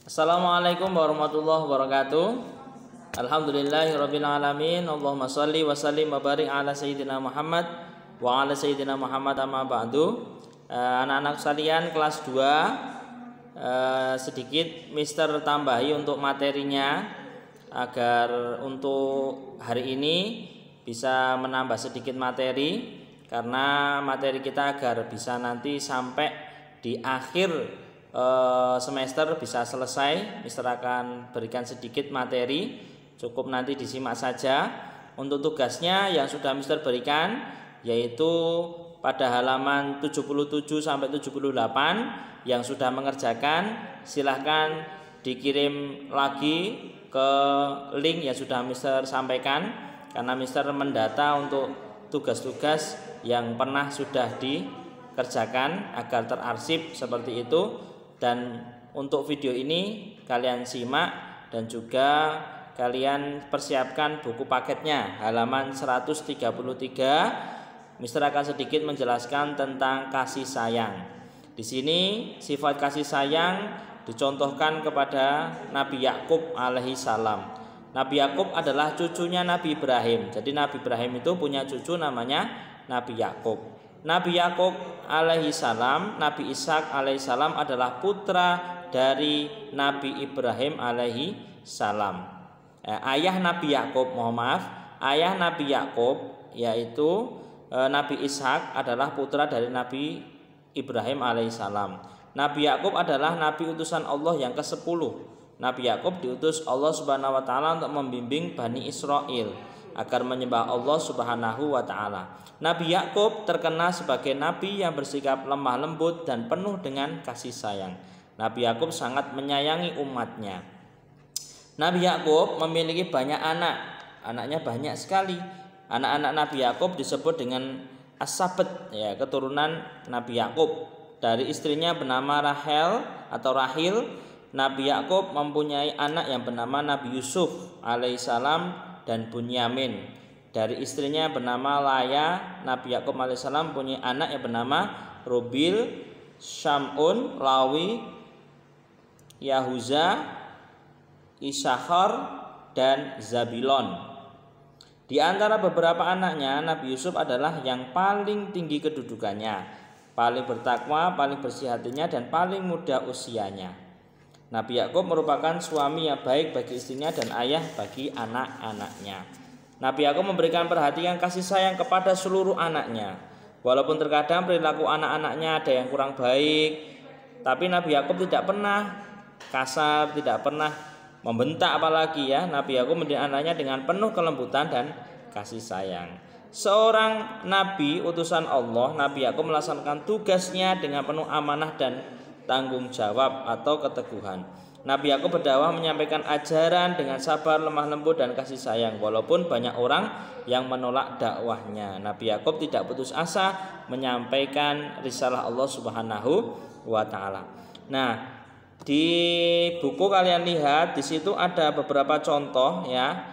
Assalamualaikum warahmatullahi wabarakatuh. Alhamdulillahirabbil alamin. Allahumma shalli wa sallim wa barik ala sayyidina Muhammad wa ala sayyidina Muhammad amma ba'du. Anak-anak sekalian kelas 2, sedikit Mister tambahi untuk materinya agar untuk hari ini bisa menambah sedikit materi, karena materi kita agar bisa nanti sampai di akhir semester bisa selesai. Mister akan berikan sedikit materi, cukup nanti disimak saja. Untuk tugasnya yang sudah Mister berikan yaitu pada halaman 77 sampai 78. Yang sudah mengerjakan silahkan dikirim lagi ke link yang sudah Mister sampaikan, karena Mister mendata untuk tugas-tugas yang pernah sudah dikerjakan agar terarsip seperti itu. Dan untuk video ini kalian simak dan juga kalian persiapkan buku paketnya halaman 133. Mister akan sedikit menjelaskan tentang kasih sayang. Di sini sifat kasih sayang dicontohkan kepada Nabi Yakub alaihi salam. Nabi Yakub adalah cucunya Nabi Ibrahim. Jadi Nabi Ibrahim itu punya cucu namanya Nabi Yakub. Nabi Yakub alaihi salam, Nabi Ishak alaihi salam adalah putra dari Nabi Ibrahim alaihi salam. Ayah Nabi Yakub, ayah Nabi Yakub yaitu Nabi Ishak adalah putra dari Nabi Ibrahim alaihi salam. Nabi Yakub adalah nabi utusan Allah yang ke-10. Nabi Yakub diutus Allah Subhanahu wa taala untuk membimbing Bani Israel agar menyembah Allah Subhanahu wa taala. Nabi Yakub terkenal sebagai nabi yang bersikap lemah lembut dan penuh dengan kasih sayang. Nabi Yakub sangat menyayangi umatnya. Nabi Yakub memiliki banyak anak. Anaknya banyak sekali. Anak-anak Nabi Yakub disebut dengan As-Sabt, ya, keturunan Nabi Yakub. Dari istrinya bernama Rahel atau Rahil, Nabi Yakub mempunyai anak yang bernama Nabi Yusuf alaihissalam dan Bunyamin. Dari istrinya bernama Laya, Nabi Yakub alaihissalam mempunyai anak yang bernama Rubil, Syamun, Lawi, Yahuza, Isakhar, dan Zabilon. Di antara beberapa anaknya, Nabi Yusuf adalah yang paling tinggi kedudukannya, paling bertakwa, paling bersih hatinya, dan paling muda usianya. Nabi Yakub merupakan suami yang baik bagi istrinya dan ayah bagi anak-anaknya. Nabi Yakub memberikan perhatian kasih sayang kepada seluruh anaknya. Walaupun terkadang perilaku anak-anaknya ada yang kurang baik, tapi Nabi Yakub tidak pernah kasar, tidak pernah membentak apalagi, ya. Nabi Yakub mendidik anaknya dengan penuh kelembutan dan kasih sayang. Seorang nabi utusan Allah, Nabi Yakub melaksanakan tugasnya dengan penuh amanah dan tanggung jawab atau keteguhan. Nabi Yakub berdakwah menyampaikan ajaran dengan sabar, lemah lembut, dan kasih sayang. Walaupun banyak orang yang menolak dakwahnya, Nabi Yakub tidak putus asa menyampaikan risalah Allah Subhanahu wa taala. Nah, di buku kalian lihat di situ ada beberapa contoh, ya.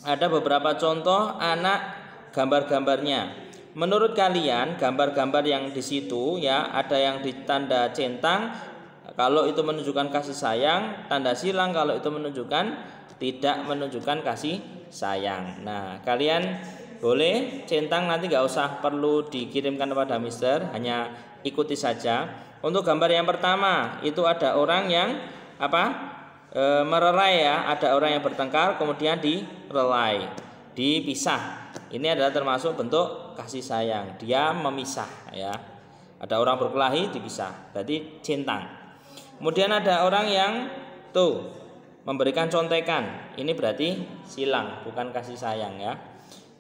Ada beberapa contoh anak gambar-gambarnya. Menurut kalian gambar-gambar yang di situ, ya, ada yang ditanda centang kalau itu menunjukkan kasih sayang, tanda silang kalau itu menunjukkan tidak menunjukkan kasih sayang. Nah, kalian boleh centang, nanti gak usah perlu dikirimkan kepada Mister, hanya ikuti saja. Untuk gambar yang pertama itu ada orang yang merelai, ya, ada orang yang bertengkar kemudian direlai, dipisah. Ini adalah termasuk bentuk kasih sayang. Dia memisah, ya. Ada orang berkelahi dipisah, berarti centang. Kemudian ada orang yang memberikan contekan. Ini berarti silang, bukan kasih sayang, ya.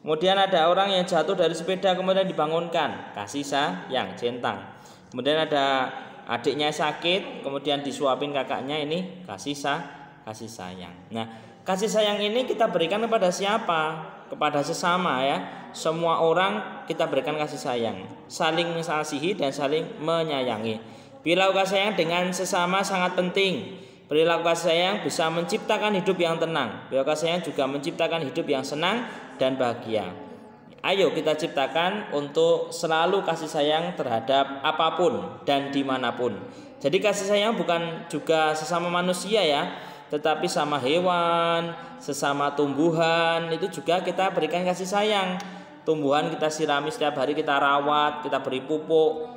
Kemudian ada orang yang jatuh dari sepeda kemudian dibangunkan, kasih sayang, centang. Kemudian ada adiknya sakit kemudian disuapin kakaknya, ini kasih sayang. Nah, kasih sayang ini kita berikan kepada siapa? Kepada sesama, ya. Semua orang kita berikan kasih sayang, saling mengasihi dan saling menyayangi. Perilaku kasih sayang dengan sesama sangat penting. Perilaku kasih sayang bisa menciptakan hidup yang tenang. Perilaku kasih sayang juga menciptakan hidup yang senang dan bahagia. Ayo kita ciptakan untuk selalu kasih sayang terhadap apapun dan dimanapun. Jadi kasih sayang bukan juga sesama manusia ya, tetapi sama hewan, sesama tumbuhan itu juga kita berikan kasih sayang. Tumbuhan kita sirami setiap hari, kita rawat, kita beri pupuk.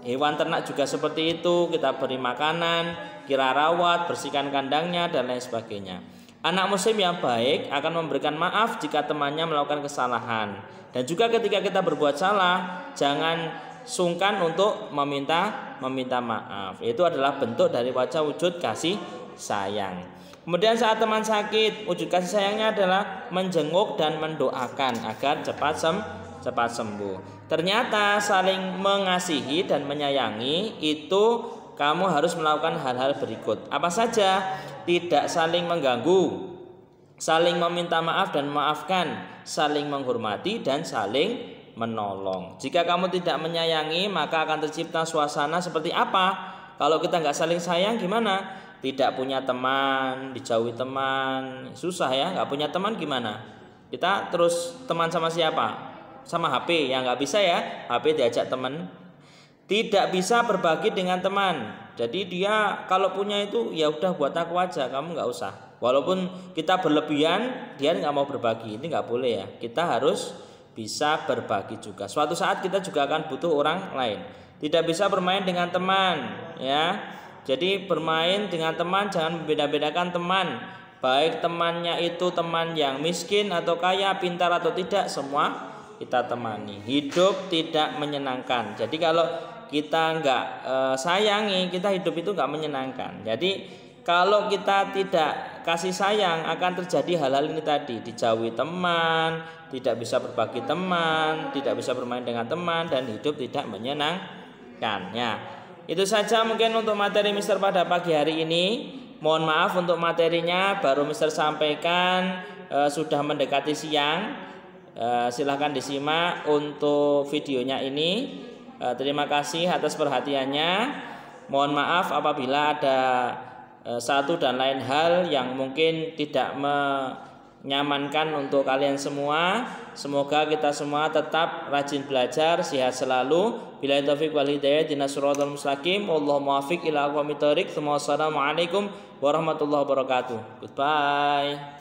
Hewan ternak juga seperti itu, kita beri makanan, kita rawat, bersihkan kandangnya dan lain sebagainya. Anak muslim yang baik akan memberikan maaf jika temannya melakukan kesalahan. Dan juga ketika kita berbuat salah, jangan sungkan untuk meminta maaf. Itu adalah bentuk dari wajah wujud kasih sayang. Kemudian saat teman sakit, wujud kasih sayangnya adalah menjenguk dan mendoakan agar cepat sembuh. Ternyata saling mengasihi dan menyayangi itu kamu harus melakukan hal-hal berikut. Apa saja? Tidak saling mengganggu, saling meminta maaf dan memaafkan, saling menghormati dan saling menolong. Jika kamu tidak menyayangi, maka akan tercipta suasana seperti apa? Kalau kita nggak saling sayang gimana? Tidak punya teman, dijauhi teman, susah ya. Nggak punya teman gimana? Kita terus teman sama siapa? Sama HP, ya nggak bisa ya. HP diajak teman. Tidak bisa berbagi dengan teman. Jadi dia kalau punya itu ya udah buat aku aja, kamu nggak usah. Walaupun kita berlebihan, dia nggak mau berbagi. Ini nggak boleh ya. Kita harus bisa berbagi juga. Suatu saat kita juga akan butuh orang lain. Tidak bisa bermain dengan teman, ya. Jadi bermain dengan teman jangan membeda-bedakan teman. Baik temannya itu teman yang miskin atau kaya, pintar atau tidak, semua kita temani. Hidup tidak menyenangkan. Jadi kalau kita nggak sayangi, kita hidup itu nggak menyenangkan. Jadi kalau kita tidak kasih sayang akan terjadi hal-hal ini tadi. Dijauhi teman, tidak bisa berbagi teman, tidak bisa bermain dengan teman, dan hidup tidak menyenangkan. Ya, itu saja mungkin untuk materi Mister pada pagi hari ini. Mohon maaf untuk materinya baru Mister sampaikan sudah mendekati siang. Silahkan disimak untuk videonya ini. Terima kasih atas perhatiannya. Mohon maaf apabila ada satu dan lain hal yang mungkin tidak menyamankan untuk kalian semua. Semoga kita semua tetap rajin belajar, sehat selalu. Billahi taufiq wal hidayah, ihdinas siratal mustaqim. Wallahu muwaffiq ila aqwamit thoriq. Assalamualaikum warahmatullahi wabarakatuh. Goodbye.